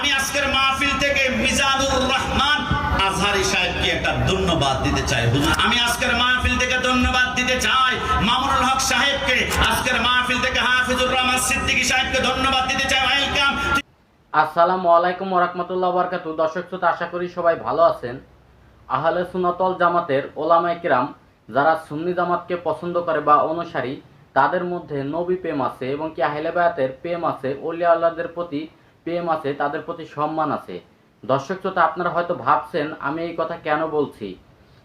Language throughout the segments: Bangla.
আমি আজকের মাহফিল থেকে মিজানুর রহমান আজহারী সাহেবকে একটা ধন্যবাদ দিতে চাই হুজুর। আমি আজকের মাহফিল থেকে ধন্যবাদ দিতে চাই মামুনুল হক সাহেবকে, আজকের মাহফিল থেকে হাফিজুর রহমান সিদ্দিকী সাহেবকে ধন্যবাদ দিতে চাই। ওয়েলকাম। আসসালামু আলাইকুম ওয়া রাহমাতুল্লাহি ওয়া বারাকাতুহু। দর্শক শ্রোতা, আশা করি সবাই ভালো আছেন। আহলে সুন্নাত ওয়াল জামাতের ওলামায়ে কিরাম যারা সুন্নি জামাতকে পছন্দ করে বা অনুসারী, তাদের মধ্যে নবী প্রেম আছে এবং কি আহলে বায়াতের প্রেম আছে, ওলিয়া আল্লাহদের প্রতি প্রেম আছে, তাদের প্রতি সম্মান আছে। দর্শক শ্রোতা, আপনারা হয়তো ভাবছেন আমি এই কথা কেন বলছি,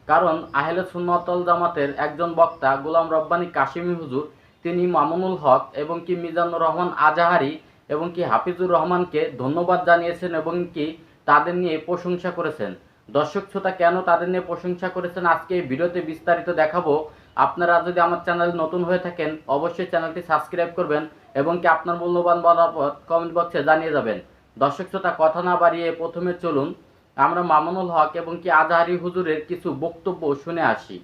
কারণ আহলে সুন্নাত ওয়াল জামাতের একজন বক্তা গোলাম রব্বানী কাশিমি হুজুর, তিনি মামুনুল হক এবং কি মিজানুর রহমান আজহারী এবং কি হাফিজুর রহমানকে ধন্যবাদ জানিয়েছেন এবং কি তাদের নিয়ে প্রশংসা করেছেন। দর্শক শ্রোতা, কেন তাদের নিয়ে প্রশংসা করেছেন আজকে এই ভিডিওতে বিস্তারিত দেখাবো। আপনারা যদি আমার চ্যানেল নতুন হয়ে থাকেন অবশ্যই চ্যানেলটি সাবস্ক্রাইব করবেন এবং কি আপনার মূল্যবান মতামত কমেন্ট বক্সে জানিয়ে যাবেন। দর্শক শ্রোতা, কথা না বাড়িয়ে প্রথমে চলুন আমরা মামুনুল হক এবং কি আজহারী হুজুরের কিছু বক্তব্য শুনে আসি।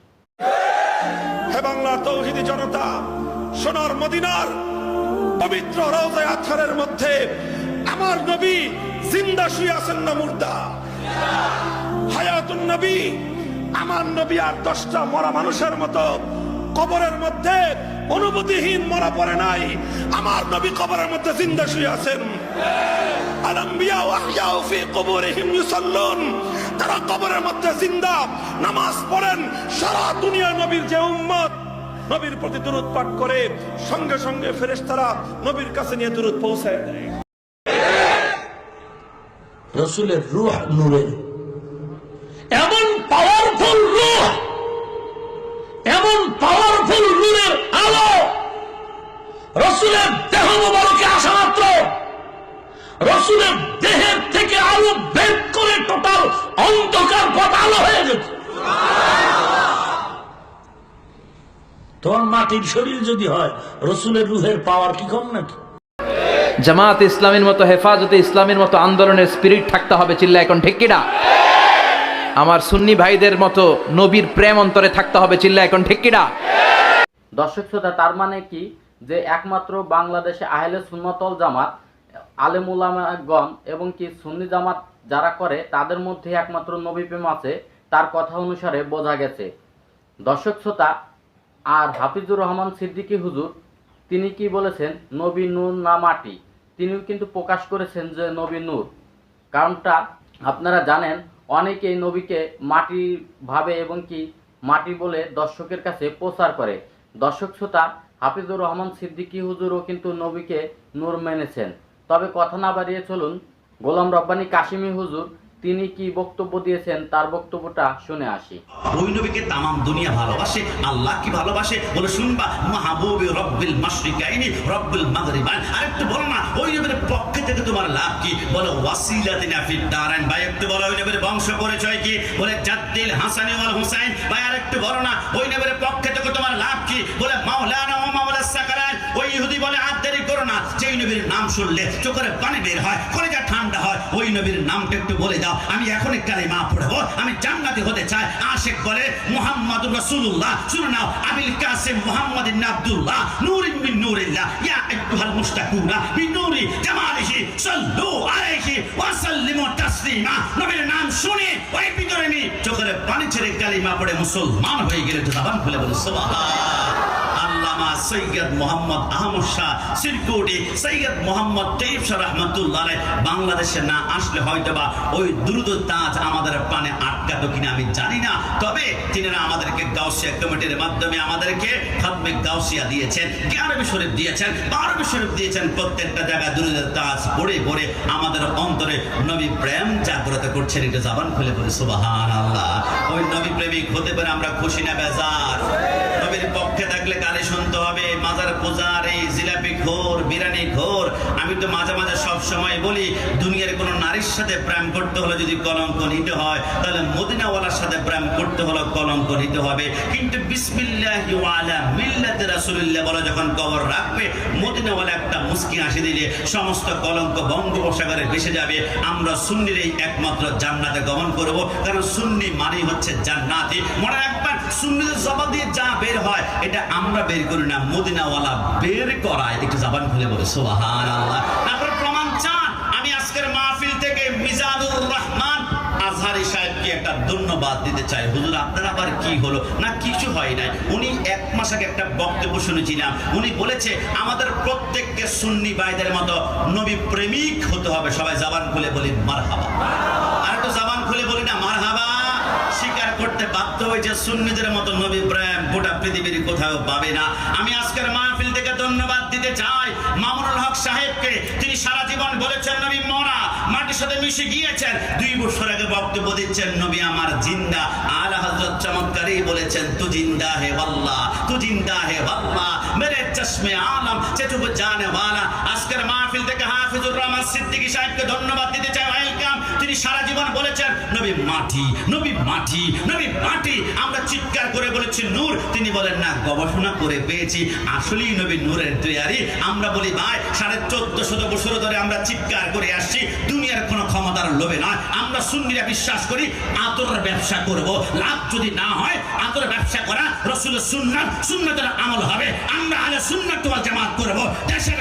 হে বাংলার তৌহিদি জনতা, সোনার মদিনার পবিত্র রওজায়ে আতহারের মধ্যে আমার নবী জিন্দা শুয়ে আছেন না মুর্দা? হায়াতুন নবী, আমার নবী আর 10টা মরা মানুষের মতো কবরের মধ্যে অনুভূতিহীন মরা পড়ে নাই। আমার নবী কবরের মধ্যে জিন্দা শুয়ে আছেন। আল আম্বিয়া ওয়া আহইয়াউ ফি কুবুরিহিম ইউসাল্লুন, তারা কবরের মধ্যে জিন্দা নামাজ পড়েন। সারা দুনিয়া নবীর যে উম্মত নবীর প্রতি দুরূদ পাঠ করে, সঙ্গে সঙ্গে ফেরেশতারা নবীর কাছে নিয়ে দুরূদ পৌঁছায় দেয়। রসুলের রূহ নূরের, এমন পাওয়ারফুল রূহ, এমন পাওয়ারফুল নূরের আলো রসুলের দেহ মোবারকে আসা মাত্র রসুলের দেহের থেকে আলো বের করে টোটাল অন্ধকার পথ আলো হয়ে যেত। তোমার মাটির শরীর যদি হয়, রসুলের রূহের পাওয়ার কি কম নাকি? জামাত ইসলামের মতো, হেফাজতে ইসলামের মতো আন্দোলনের স্পিরিট থাকতে হবে, চিল্লা এখন ঠিক কিনা? আমার সুন্নি ভাইদের মতো নবীর প্রেম অন্তরে থাকতে হবে, চিল্লা এখন ঠিক কিনা? দর্শক শ্রোতা, তার মানে কি যে একমাত্র বাংলাদেশে আহলে সুন্নাত ওয়াল জামাত আলেম উলামাগণ এবং কি সুন্নি জামাত যারা করে তাদের মধ্যে একমাত্র নবী প্রেম আছে, তার কথা অনুসারে বোঝা গেছে। দর্শক শ্রোতা, আর হাফিজুর রহমান সিদ্দিকী হুজুর তিনি কি বলেছেন, নবী নূর না মাটি, তিনিও কিন্তু প্রকাশ করেছেন যে নবী নূর। কারণটা আপনারা জানেন, অনেকেই নবীকে মাটি ভাবে এবং কি মাটি বলে দর্শকের কাছে প্রচার করে। দর্শক শ্রোতা, হাফিজুর রহমান সিদ্দিকী হুজুরও কিন্তু নবীকে নূর মেনেছেন। তবে কথা না বাড়িয়ে চলুন গোলাম রব্বানী কাশিমি হুজুর তিনি কি বক্তব্য দিয়েছেন তার বক্তব্যটা শুনে আসি। ওই নবীকে তামাম দুনিয়া ভালোবাসে, আল্লাহ কি ভালোবাসে বলে শুনবা, মাহবুবে রব্বিল মাশরিকাইনি রব্বিল মাগরিবাইন। আরেকটু বলো না, ওই নবীর পক্ষে থেকে তোমার লাভ কি? বলো ওয়াসিলাতিনা ফিদ দারাইন। ভাই একটু বলো, ওই নবীর বংশ পরিচয় কি? বলে জাদ্দিল হাসানি ওয়াল হুসাইন। ভাই আরেকটু বলো না, ওই নবীর পক্ষে থেকে তোমার লাভ কি? বলে মাওলানা ওয়া মাওলা সাকারাত। ওই ইহুদি বলে আর দেরি করো না, যেই নবীর নাম শুনলে চোখের পানি বের হয়, কলিজা ঠান্ডা হয়, ওই নবীর নামটা একটু বলে দাও, আমি এখনই কালিমা পড়বো, আমি জান্নাতি হতে চাই। আশিক বলে মুহাম্মাদুর রাসূলুল্লাহ। শুনে নাও, আবিল কাসিম মুহাম্মদ ইবনে আব্দুল্লাহ, নূরিন মিন নূরিল্লাহ, ইয়া আইয়ুহাল মুশতাকুনা বিনূরি জামালিহি সাল্লু আলাইহি ওয়া সাল্লিমু তাসলিমা। নবীর নাম শুনে ওই ভিতরে নি চোখের পানি ছেড়ে কালিমা পড়ে মুসলমান হয়ে গেলে তো জবান খুলে বলে সুবহানাল্লাহ। আল্লামা সৈয়দ মোহাম্মদ আহমদ শাহ সিরকুটি, সৈয়দ মোহাম্মদ তৈয়ব শাহ রহমাতুল্লাহ আলাইহি বাংলাদেশে না আসলে হয়তোবা ওই দুরূদ তাজ আমাদের পানে আটকাতো কিনা আমি জানি না। তবে তিনারা আমাদেরকে গাউসিয়া কমিটির মাধ্যমে আমাদেরকে খাতমে গাউসিয়া দিয়েছেন, জ্ঞানবী শরীফ দিয়েছেন, বারবী শরীফ দিয়েছেন। প্রত্যেকটা জায়গায় দুরূদ তাজ পড়ে পড়ে আমাদের অন্তরে নবী প্রেম জাগ্রত করছেন। এটা জবান খুলে বলে সুবহানাল্লাহ। ওই নবী প্রেমিক হতে পারে আমরা খুশি না বেজার? নবীর পক্ষে থাকলে গালি শুনতে হবে, মাজার পূজারি, জিলাপি ঘোর, বিরিয়ানি ঘোর। আমি তো মাঝে মাঝে সব সময় বলি, দুনিয়ার কোন নারীর সাথে প্রেম করতে হলে যদি কলঙ্ক নিতে হয়, তাহলে মদিনাওয়ালার সাথে প্রেম করতে হলে কলঙ্ক নিতে হবে। কিন্তু বিসমিল্লাহি ওয়া আলা মিল্লাতি রাসূলিল্লাহ বলে যখন কবর রাখবে, মদিনাওয়ালা একটা মুস্কি হাসি দিলে সমস্ত কলঙ্ক বঙ্গোপসাগরে ভেসে যাবে। আমরা সুন্নিরই একমাত্র জান্নাতে গমন করব, কারণ সুন্নি মানে হচ্ছে জান্নাতি। মনে রাখবেন, সুন্নিদের জবান দিয়ে যা বের হয় এটা আমরা বের করি না, মদিনাওয়ালা বের করায়। একটু জবান খুলে বলে সুবহানাল্লাহ। আপনারা প্রমাণ চান? আমি আজকের মাহফিল থেকে ধন্যবাদ দিতে চাই। হুজুর আপনার আবার কি হলো? না কিছু হয় নাই, উনি 1 মাস আগে একটা বক্তব্য শুনেছিলাম, উনি বলেছে আমাদের প্রত্যেককে সুন্নি ভাইদের মতো নবী প্রেমিক হতে হবে। সবাই জবান খুলে বলি মারহাবা, আর একটু জবান খুলে বলি না মারহাবা। স্বীকার করতে বাধ্য হয়েছে সুন্নিদের মতো নবী প্রেম গোটা পৃথিবীর কোথাও পাবে না। আমি আজকের মাহফিল থেকে ধন্যবাদ দিতে চাই মামুনুল হক সাহেবকে। তিনি সারা জীবন বলেছেন নবী মরা, মাটির সাথে মিশে গিয়েছেন। 2 বছর আগে বক্তব্য দিচ্ছেন নবী আমার জিন্দা। আলা হযরত চমৎকারই বলেছেন তু জিন্দা হে আল্লাহ, তু জিন্দা হে আল্লাহ, মেরে চশমে আলম চেতুব জানে ওয়ালা। আজকের মাহফিল থেকে হাফিজুর রহমান সিদ্দিকী সাহেবকে ধন্যবাদ দিতে চাই। ওয়েলকাম। তিনি সারা জীবন বলেছেন নবী মাটি, নবী মাটি, নবী মাটি। আমরা চিৎকার করে বলেছি নূর, তিনি বলেন না গবেষণা করে পেয়েছি আসলেই নবী নূরের তৈরি। আমরা বলি ভাই 1450 বছর ধরে আমরা চিৎকার করে আসছি দুনিয়ার কোনো ক্ষমতার লোভে নয়। আমরা সুন্নিরা বিশ্বাস করি আতরের ব্যবসা করব, লাভ যদি না হয় আতরের ব্যবসা করা রাসূলের সুন্নাত, সুন্নাতের আমল হবে। আমরা আহলে সুন্নাত ওয়াল জামাত করব। দেশের